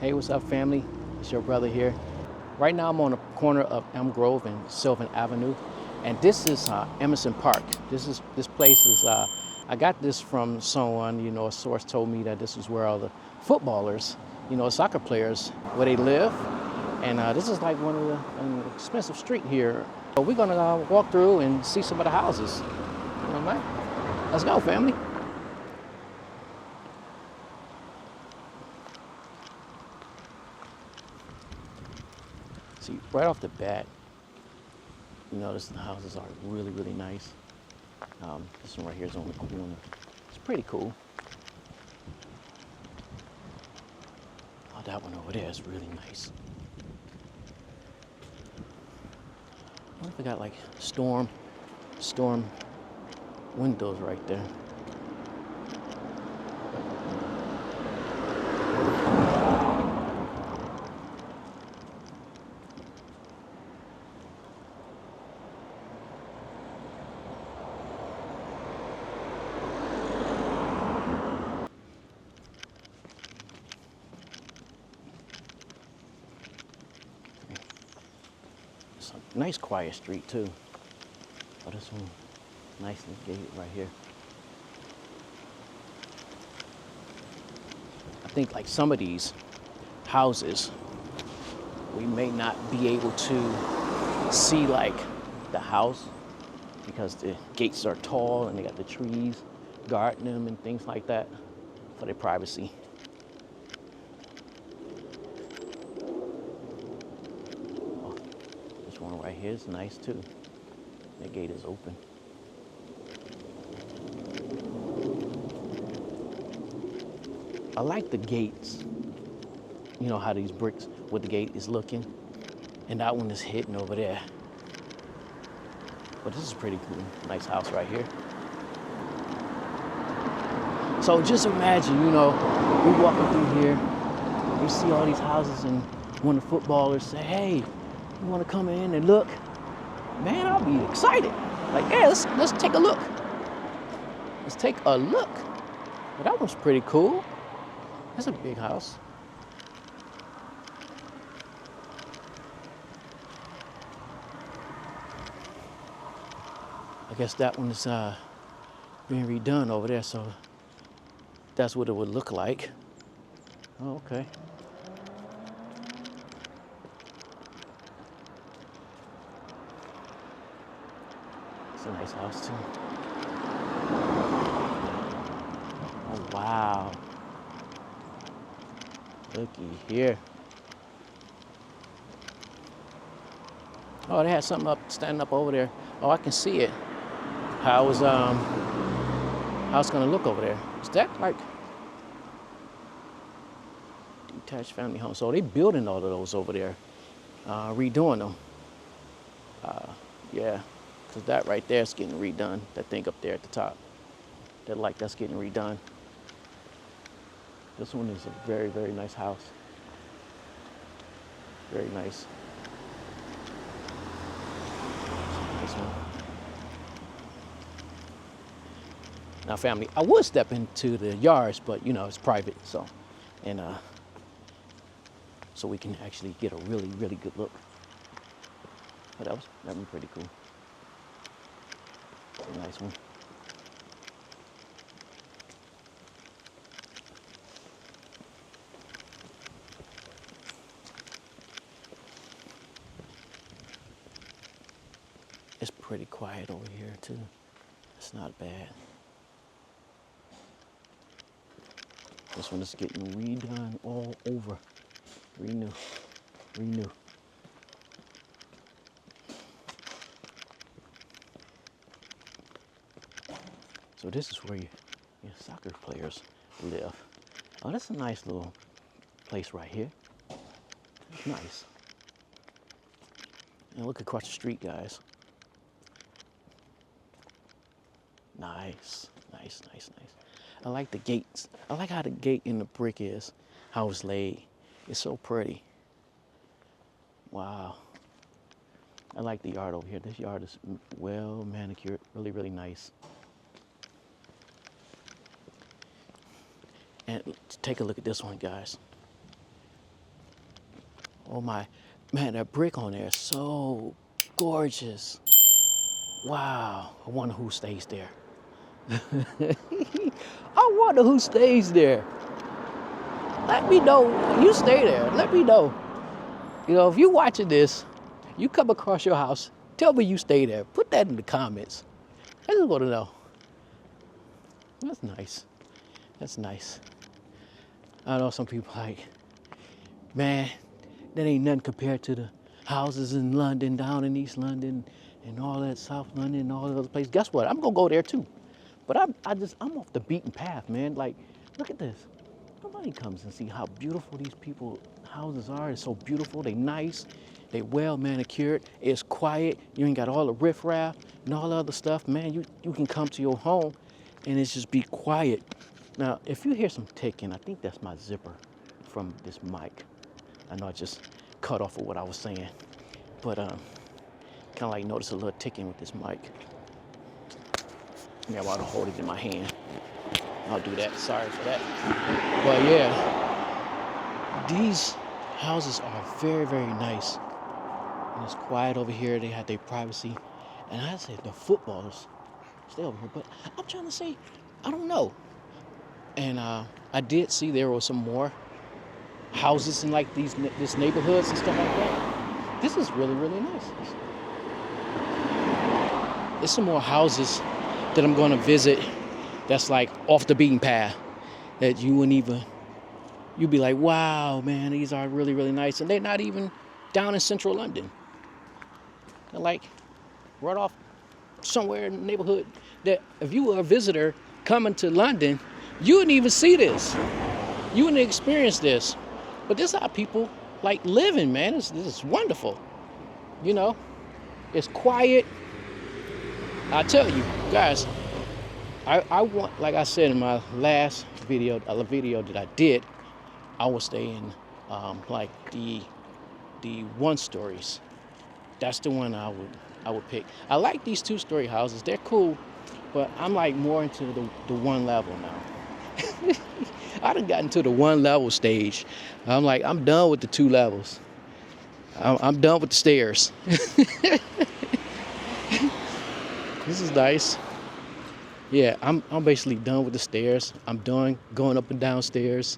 Hey, what's up, family? It's your brother here. Right now I'm on the corner of Elm Grove and Sylvan Avenue, and this is Emerson Park. This place is, I got this from someone, you know, a source told me that this is where all the footballers, you know, soccer players, where they live. And this is like one of an expensive street here. But we're gonna walk through and see some of the houses. You know, man? Let's go, family. See, right off the bat, you notice the houses are really, really nice. This one right here is on the corner. It's pretty cool. Oh, that one over there is really nice. What if I got like storm windows right there? It's a nice quiet street too. Oh, this one nicely gated right here. I think like some of these houses, we may not be able to see like the house because the gates are tall and they got the trees guarding them and things like that for their privacy. Oh, this one right here is nice too. The gate is open. I like the gates. You know how these bricks with the gate is looking, and that one is hidden over there. But this is pretty cool. Nice house right here. So just imagine, you know, we walking through here, we see all these houses, and when the footballers say, "Hey, you want to come in and look?" Man, I'll be excited. Like, yeah, let's take a look. Let's take a look. Well, that one's pretty cool. That's a big house. I guess that one is being redone over there, so that's what it would look like. Oh, okay. It's a nice house too. Oh, wow. Looky here. Oh, they had something up, standing up over there. Oh, I can see it. How it's gonna look over there. Is that like detached family home? So they building all of those over there, redoing them. Yeah, because that right there is getting redone. That thing up there at the top, that's getting redone. This one is a very, very nice house. Very nice. This one. Now, family, I would step into the yards, but you know it's private, so so we can actually get a really, really good look. But that was pretty cool. It's a nice one. It's pretty quiet over here too. It's not bad. This one is getting redone all over. Renew. So this is where your soccer players live. Oh, that's a nice little place right here. It's nice. And look across the street, guys. Nice. I like the gates. I like how the gate in the brick is, how it's laid. It's so pretty. Wow. I like the yard over here. This yard is well manicured, really, really nice. And take a look at this one, guys. Oh my, man, that brick on there is so gorgeous. Wow, I wonder who stays there. I wonder who stays there. Let me know. You stay there. Let me know. You know, if you're watching this, you come across your house, tell me you stay there. Put that in the comments. I just want to know. That's nice. That's nice. I know some people like, man, that ain't nothing compared to the houses in London, down in East London, and all that South London, and all the other places. Guess what? I'm gonna go there too. But I'm off the beaten path, man. Like, look at this. Nobody comes and see how beautiful these people houses are. It's so beautiful. They nice. They well manicured. It's quiet. You ain't got all the riffraff and all the other stuff, man. You can come to your home and it's just be quiet. Now, if you hear some ticking, I think that's my zipper from this mic. I know I just cut off of what I was saying, but kind of like notice a little ticking with this mic. Yeah, I want to hold it in my hand. I'll do that. Sorry for that. But yeah, these houses are very, very nice. And it's quiet over here. They have their privacy. And I said the footballers stay over here. But I'm trying to say, I don't know. And I did see there were some more houses in like these neighborhoods and stuff like that. This is really, really nice. There's some more houses that I'm going to visit that's like off the beaten path that you wouldn't even, you'd be like, wow, man, these are really, really nice. And they're not even down in central London. They're like right off somewhere in the neighborhood that if you were a visitor coming to London, you wouldn't even see this. You wouldn't experience this. But this is how people like living, man. This is wonderful. You know, it's quiet. I tell you, guys, I want, like I said in my last video, a video that I did, I will stay in like the one stories. That's the one I would pick. I like these 2-story houses. They're cool, but I'm like more into the one level now. I done gotten to the one level stage. I'm like, I'm done with the 2 levels. I'm done with the stairs. This is nice. Yeah, I'm basically done with the stairs. I'm done going up and down stairs.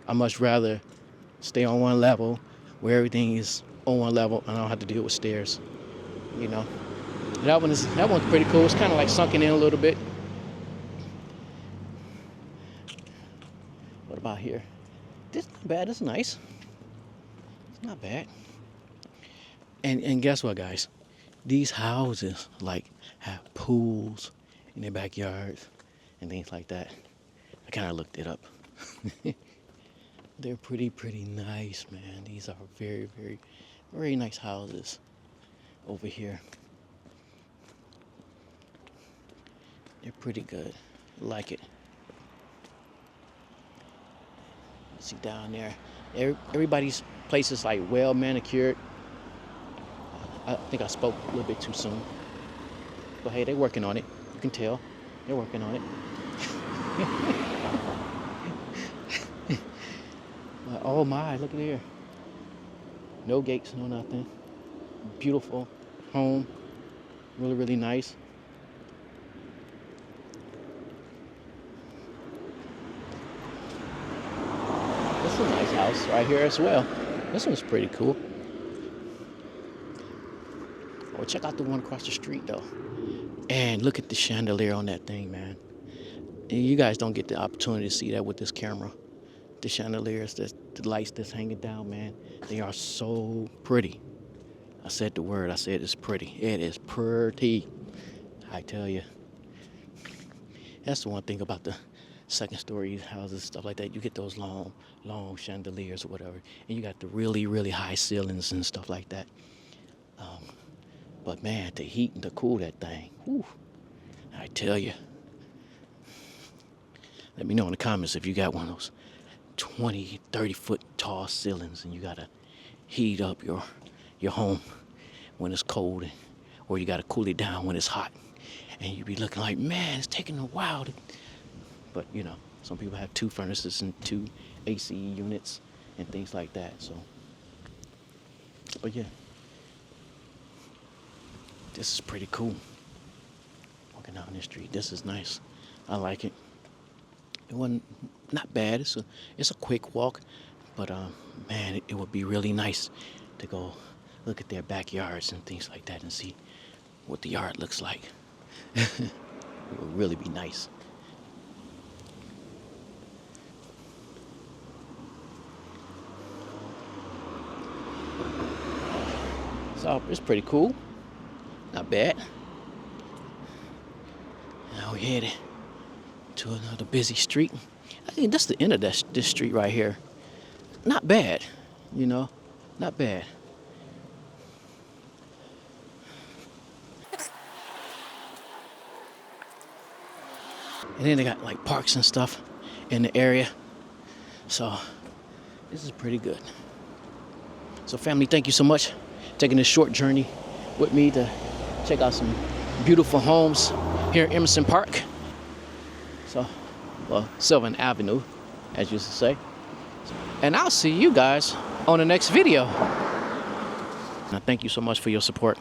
I much rather stay on one level where everything is on one level and I don't have to deal with stairs. You know, that one's pretty cool. It's kind of like sunken in a little bit. What about here? This is not bad. This is nice. It's not bad. And guess what, guys? These houses like have pools in their backyards and things like that. I kind of looked it up. They're pretty nice, man. These are very, very, very nice houses over here. They're pretty good. Like it. See down there, everybody's place is like well manicured. I think I spoke a little bit too soon, but hey, they're working on it. You can tell they're working on it. Oh my, look at here. No gates, no nothing. Beautiful home, really, really nice. This is a nice house right here as well. This one's pretty cool. Oh, check out the one across the street though. And look at the chandelier on that thing, man. And you guys don't get the opportunity to see that with this camera. The chandeliers, the lights that's hanging down, man. They are so pretty. I said the word. I said it's pretty. It is pretty. I tell you. That's the one thing about the second story houses, stuff like that. You get those long chandeliers or whatever. And you got the really, really high ceilings and stuff like that. But man, to heat and to cool that thing, whew, I tell you. Let me know in the comments if you got one of those 20, 30 foot tall ceilings and you gotta heat up your home when it's cold, or you gotta cool it down when it's hot. And you be looking like, man, it's taking a while. But you know, some people have 2 furnaces and 2 AC units. and things like that. So, but yeah, this is pretty cool. Walking down this street, this is nice. I like it. It wasn't not bad. It's a quick walk, but man, it would be really nice to go look at their backyards and things like that and see what the yard looks like. It would really be nice. So it's pretty cool. Not bad. Now we're headed to another busy street. I think that's the end of this street right here. Not bad, you know, not bad. And then they got like parks and stuff in the area. So this is pretty good. So family, thank you so much for taking this short journey with me to check out some beautiful homes here in Emerson Park. So, well, Sylvan Avenue, as you used to say. And I'll see you guys on the next video. Now, thank you so much for your support.